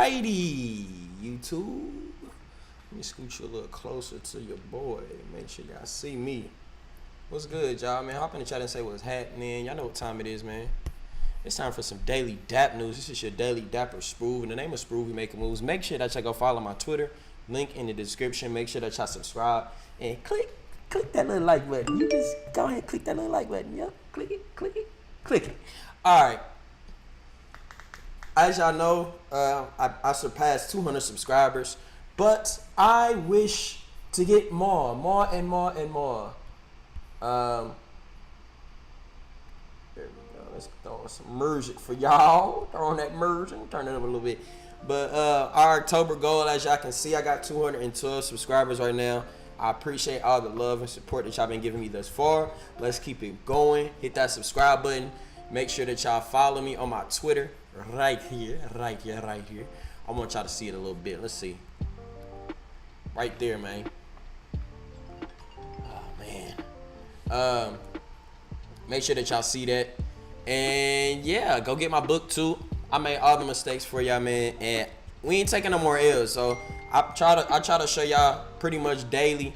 Alrighty, YouTube. Let me scoot you a little closer to your boy. Make sure y'all see me. What's good, y'all, man? Hop in the chat and say what's happening. Y'all know what time it is, man. It's time for some daily DAP news. This is your daily Dapper Sproove. In the name of Sproove, we making moves. Make sure that y'all go follow my Twitter. Link in the description. Make sure that y'all subscribe and click that little like button. You just go ahead and click that little like button. Yep. Click it. All right. As y'all know, I surpassed 200 subscribers, but I wish to get more. There we go. Let's throw some music for y'all. Throwing that music, turn it up a little bit. But our October goal, as y'all can see, I got 212 subscribers right now. I appreciate all the love and support that y'all been giving me thus far. Let's keep it going. Hit that subscribe button. Make sure that y'all follow me on my Twitter. Right here. I want y'all to see it a little bit. Let's see. Right there, man. Oh, man. Make sure that y'all see that. And, yeah, go get my book, too. I made all the mistakes for y'all, man. And we ain't taking no more L's. So, I try to show y'all pretty much daily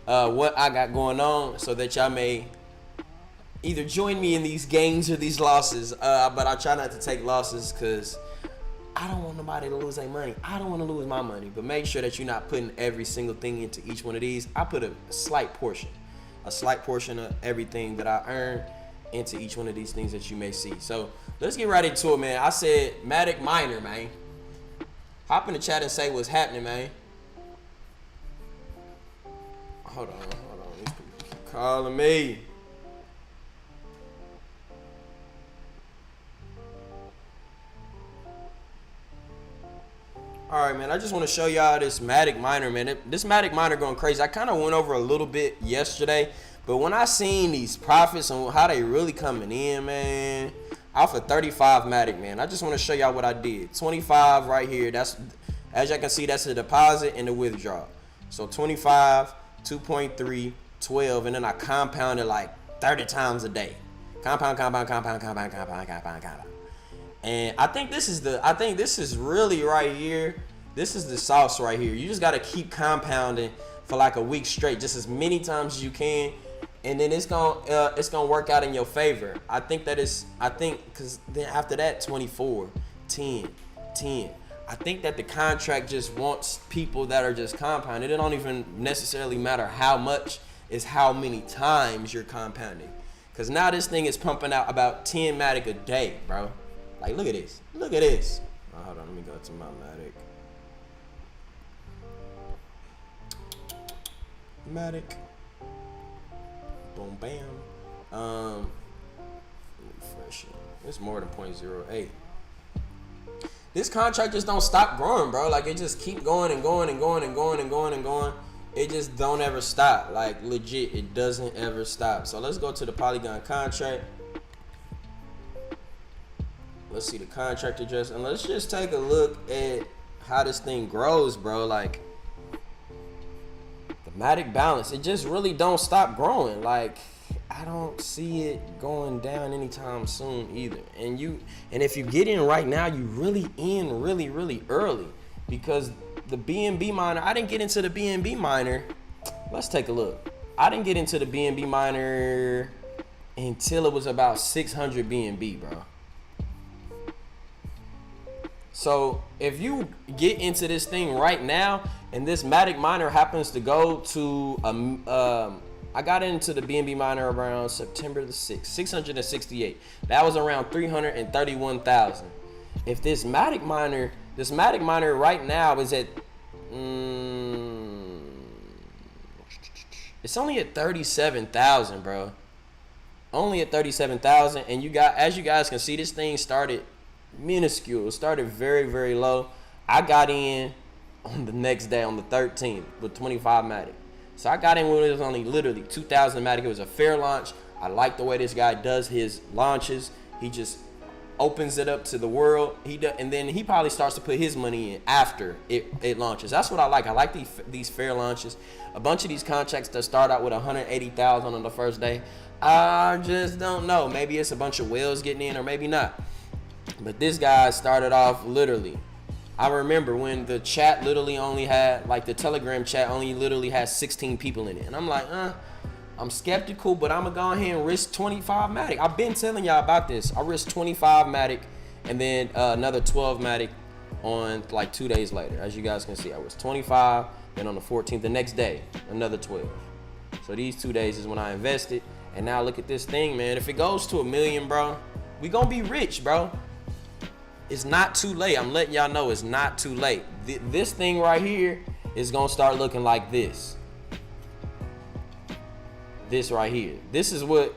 what I got going on so that y'all may either join me in these gains or these losses, but I try not to take losses because I don't want nobody to lose their money. I don't want to lose my money, but make sure that you're not putting every single thing into each one of these. I put a slight portion of everything that I earn into each one of these things that you may see. So let's get right into it, man. I said Matic Miner, man. Hop in the chat and say what's happening, man. Hold on. These people keep calling me. Alright, man, I just want to show y'all this Matic Miner, man. This Matic Miner going crazy. I kind of went over a little bit yesterday, but when I seen these profits and how they really coming in, man, off of 35 Matic, man, I just want to show y'all what I did. 25 right here. That's, as y'all can see, that's the deposit and the withdrawal. So 25, 2.3, 12, and then I compounded like 30 times a day. Compound. And I think this is really right here. This is the sauce right here. You just got to keep compounding for like a week straight, just as many times as you can. And then it's gonna work out in your favor. I think because then after that, 24, 10. I think that the contract just wants people that are just compounded. It don't even necessarily matter how much, is how many times you're compounding. Because now this thing is pumping out about 10 Matic a day, bro. Like, look at this. Oh, hold on, let me go to my Matic. Boom, bam. Refresh it. It's more than 0.08. This contract just don't stop growing, bro. Like, it just keep going and going. It just don't ever stop. Like, legit, it doesn't ever stop. So let's go to the Polygon contract. Let's see the contract address, and let's just take a look at how this thing grows, bro. Like, the Matic balance, it just really don't stop growing. Like, I don't see it going down anytime soon either. And if you get in right now, you really in really early, because the BNB miner, I didn't get into the BNB miner. Let's take a look. I didn't get into the BNB miner until it was about 600 BNB, bro. So if you get into this thing right now and this Matic miner happens to go to, I got into the BNB miner around September the 6th, 668. That was around 331,000. If this Matic miner right now is at, it's only at 37,000, bro. Only at 37,000, and as you guys can see, this thing started minuscule. It started very low. I got in on the next day, on the 13th, with 25 Matic. So I got in when it was only literally 2,000 Matic. It was a fair launch. I like the way this guy does his launches. He just opens it up to the world. And then he probably starts to put his money in after it launches. That's what I like. I like these fair launches. A bunch of these contracts that start out with 180,000 on the first day, I just don't know. Maybe it's a bunch of whales getting in, or maybe not. But this guy started off literally I remember when the chat literally only had, like the Telegram chat only literally had 16 people in it. And I'm like, I'm skeptical, but I'm going to go ahead and risk 25 Matic. I've been telling y'all about this. I risked 25 Matic and then another 12 Matic on like 2 days later. As you guys can see, I was 25, then on the 14th, the next day, another 12. So these 2 days is when I invested. And now look at this thing, man. If it goes to 1 million, bro, we going to be rich, bro. It's not too late. I'm letting y'all know it's not too late. This thing right here is going to start looking like this. This right here. This is what,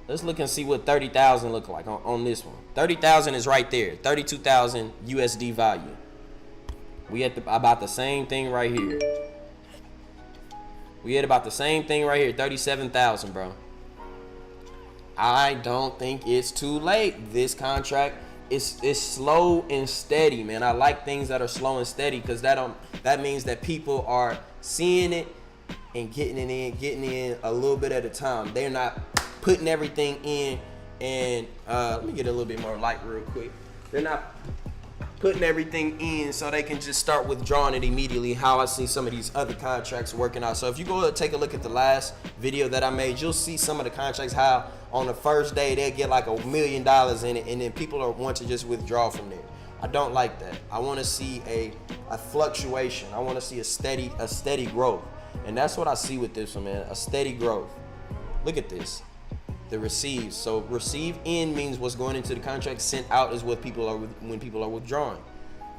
let's look and see what 30,000 look like on this one. 30,000 is right there. 32,000 USD value. We at about the same thing right here. We had about the same thing right here. 37,000, bro. I don't think it's too late. This contract it's slow and steady, man. I like things that are slow and steady because that means that people are seeing it and getting in a little bit at a time. They're not putting everything in and let me get a little bit more light real quick. They're not putting everything in so they can just start withdrawing it immediately, how I see some of these other contracts working out. So if you go take a look at the last video that I made, you'll see some of the contracts, how on the first day they'll get like $1 million in it, and then people want to just withdraw from there. I don't like that. I want to see a fluctuation. I want to see a steady growth. And that's what I see with this one, man, a steady growth. Look at this. The receive. So receive in means what's going into the contract. Sent out is what people are when people are withdrawing.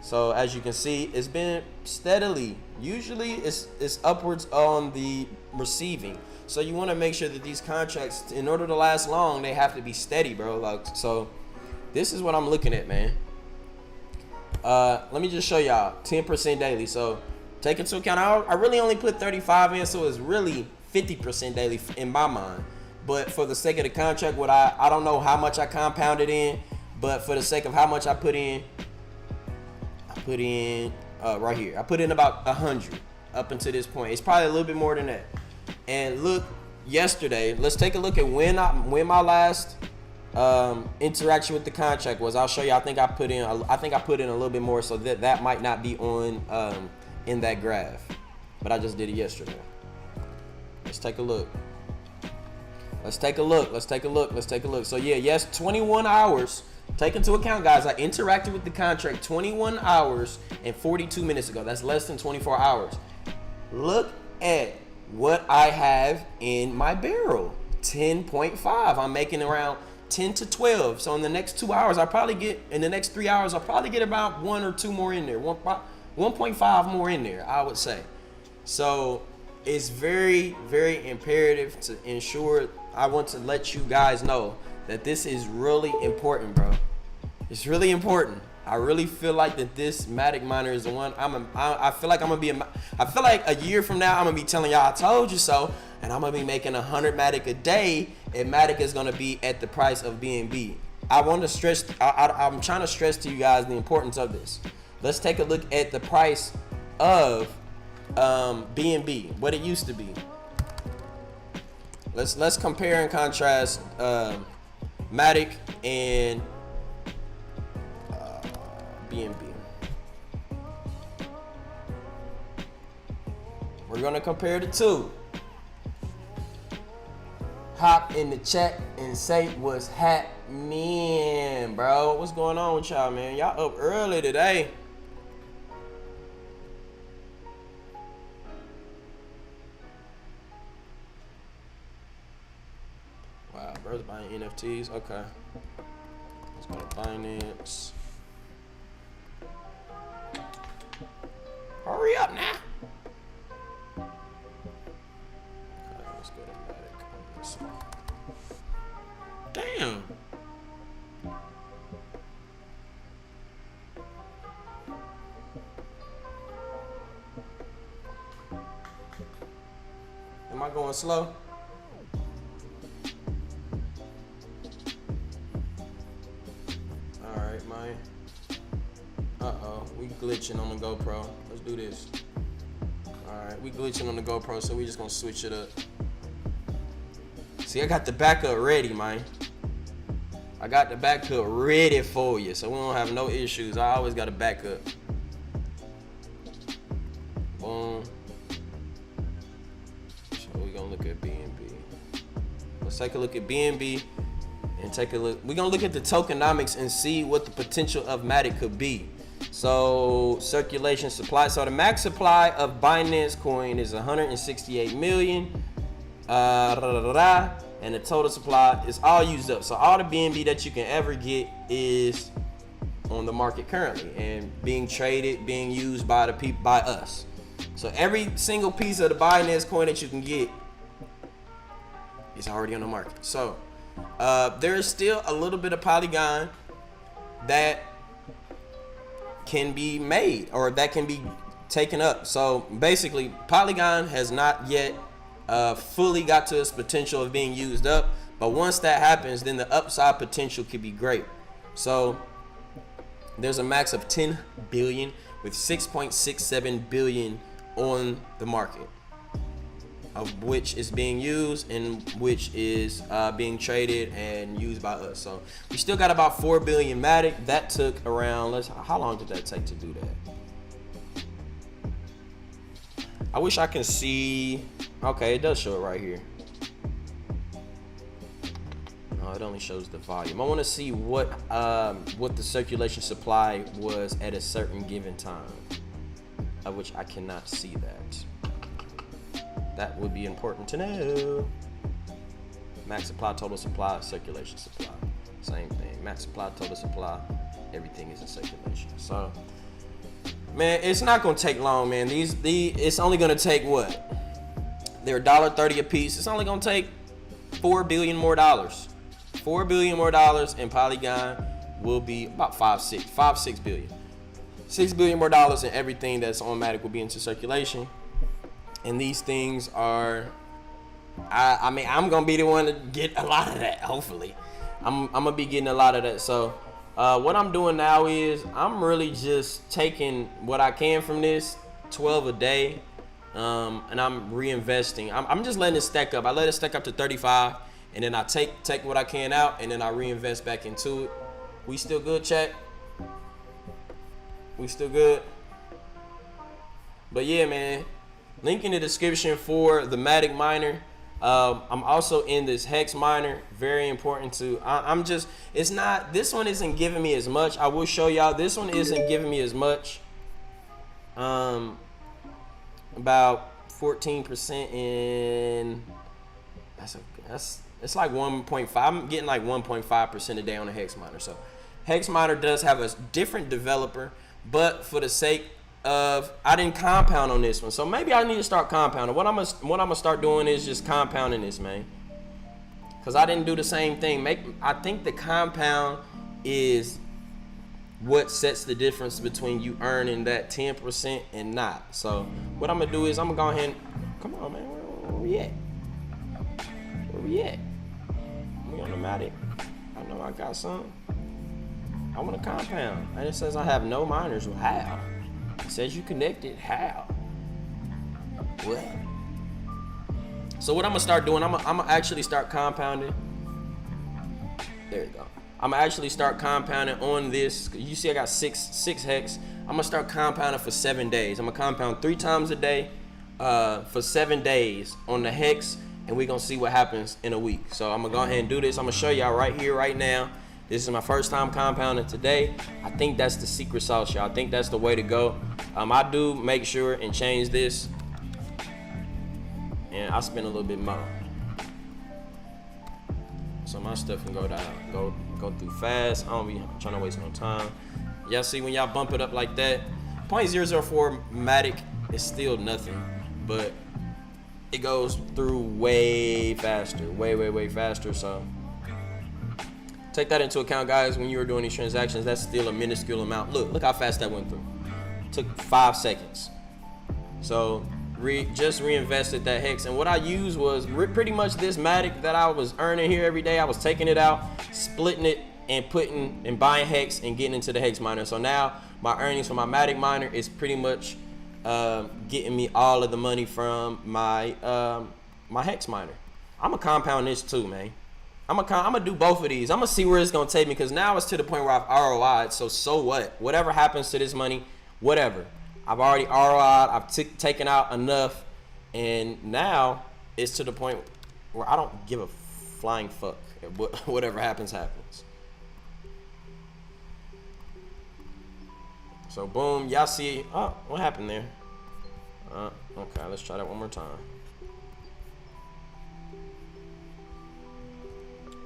So as you can see, it's been steadily. Usually it's upwards on the receiving. So you want to make sure that these contracts, in order to last long, they have to be steady, bro. Like, so this is what I'm looking at, man. Let me just show y'all 10% daily. So take into account, I really only put 35 in, so it's really 50% daily in my mind. But for the sake of the contract, what I don't know how much I compounded in, but for the sake of how much I put in right here. I put in about 100 up until this point. It's probably a little bit more than that. And look, yesterday, let's take a look at when my last interaction with the contract was. I'll show you. I think I put in a little bit more, so that might not be on in that graph, but I just did it yesterday. Let's take a look. Let's take a look. So yeah, yes, 21 hours. Take into account, guys, I interacted with the contract 21 hours and 42 minutes ago. That's less than 24 hours. Look at what I have in my barrel. 10.5. I'm making around 10 to 12. So in the next 2 hours, in the next 3 hours, I'll probably get about 1 or 2 more in there. 1.5 more in there, I would say. So it's very, very imperative to ensure. I want to let you guys know that this is really important, bro. It's really important. I really feel like that this Matic miner is the one. I feel like I feel like a year from now I'm gonna be telling y'all I told you so, and I'm gonna be making 100 Matic a day, and Matic is gonna be at the price of BNB. I want to stress. I'm trying to stress to you guys the importance of this. Let's take a look at the price of BNB, what it used to be. Let's compare and contrast Matic and BNB. We're gonna compare the two. Hop in the chat and say what's happening, bro. What's going on with y'all, man? Y'all up early today. Wow, bro's buying NFTs. Okay. Let's go to Binance. Hurry up now. Okay, let's go to Matic. Damn. Am I going slow? Alright, man. Uh-oh, we glitching on the GoPro. Let's do this. Alright, we glitching on the GoPro, so we just gonna switch it up. See, I got the backup ready, man. I got the backup ready for you, so we don't have no issues. I always got a backup. Boom. So we're gonna look at BNB. Let's take a look at BNB and take a look. We're gonna look at the tokenomics and see what the potential of Matic could be. So circulation supply. So the max supply of Binance Coin is 168 million. And the total supply is all used up. So all the BNB that you can ever get is on the market currently and being traded, being used by the people, by us. So every single piece of the Binance Coin that you can get is already on the market. So there is still a little bit of Polygon that can be made or that can be taken up. So basically Polygon has not yet fully got to its potential of being used up, but once that happens, then the upside potential could be great. So there's a max of 10 billion with 6.67 billion on the market, of which is being used and which is being traded and used by us. So we still got about 4 billion Matic. That took around, how long did that take to do that? I wish I can see. Okay, it does show it right here. No, it only shows the volume. I want to see what the circulation supply was at a certain given time, of which I cannot see that. That would be important to know. Max supply, total supply, circulation supply, same thing. Max supply, total supply, everything is in circulation. So, man, it's not gonna take long, man. It's only gonna take what? They're $1.30 a piece. It's only gonna take $4 billion more. $4 billion more, and Polygon will be about 6 billion. $6 billion more, and everything that's on Matic will be into circulation. And these things are, I mean, I'm gonna be the one to get a lot of that. Hopefully, I'm gonna be getting a lot of that. So, what I'm doing now is I'm really just taking what I can from this, 12 a day. And I'm reinvesting. I'm just letting it stack up. I let it stack up to 35, and then I take what I can out, and then I reinvest back into it. We still good, chat? We still good? But yeah, man. Link in the description for the Matic miner. I'm also in this Hex miner. Very important to. I'm just. It's not. This one isn't giving me as much. I will show y'all. This one isn't giving me as much. About 14% in. It's like 1.5. I'm getting like 1.5% a day on the Hex miner. So Hex miner does have a different developer, but for the sake of, I didn't compound on this one, so maybe I need to start compounding. What I'm gonna start doing is just compounding this, man, because I didn't do the same thing. I think the compound is what sets the difference between you earning that 10% and not. So what I'm gonna do is I'm gonna go ahead and, come on, man, where we at? Where we at? We on the Matic. I know I got some. I want to compound, and it says I have no miners. Well, how? It says you connected. How? What? So what I'm gonna start doing, I'm gonna actually start compounding. There you go. I'm gonna actually start compounding on this. You see I got six hex. I'm gonna start compounding for 7 days. I'm gonna compound 3 times a day for 7 days on the hex, and we're gonna see what happens in a week. So I'm gonna go ahead and do this. I'm gonna show y'all right here, right now. This is my first time compounding today. I think that's the secret sauce, y'all. I think that's the way to go. I do make sure and change this, and I spend a little bit more, so my stuff can go down, go through fast. I don't be trying to waste no time. Y'all see when y'all bump it up like that, 0.004 Matic is still nothing, but it goes through way faster, way faster. So take that into account, guys, when you are doing these transactions. That's still a minuscule amount. Look how fast that went through. Took 5 seconds. So just reinvested that hex, and what I used was pretty much this Matic that I was earning here every day. I was taking it out, splitting it, and putting and buying hex and getting into the hex miner. So now my earnings from my Matic miner is pretty much getting me all of the money from my my hex miner. I'm gonna compound this too, man. I'm gonna do both of these. I'm gonna see where it's gonna take me, because now it's to the point where I've ROI'd. So what? Whatever happens to this money, whatever. I've already ROI'd. I've taken out enough, and now it's to the point where I don't give a flying fuck. Whatever happens, happens. So boom, y'all see. Oh, what happened there? Okay, let's try that one more time.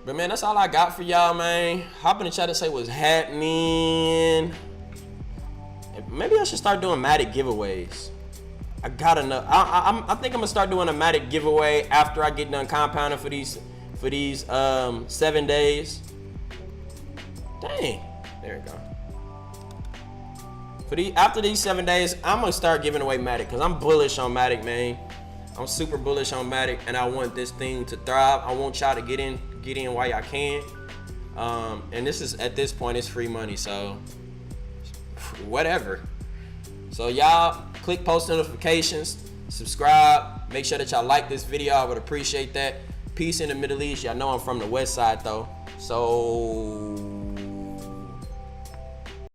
But man, that's all I got for y'all, man. Hop in the chat and say what's happening. Maybe I should start doing Matic giveaways. I got enough. I think I'm gonna start doing a Matic giveaway after I get done compounding for these 7 days. Dang, there we go. After these 7 days, I'm gonna start giving away Matic, because I'm bullish on Matic, man. I'm super bullish on Matic, and I want this thing to thrive. I want y'all to get in while y'all can. And this is, at this point, it's free money, so whatever. So y'all click post notifications, subscribe, make sure that y'all like this video. I would appreciate that. Peace in the Middle East. Y'all know I'm from the west side though, so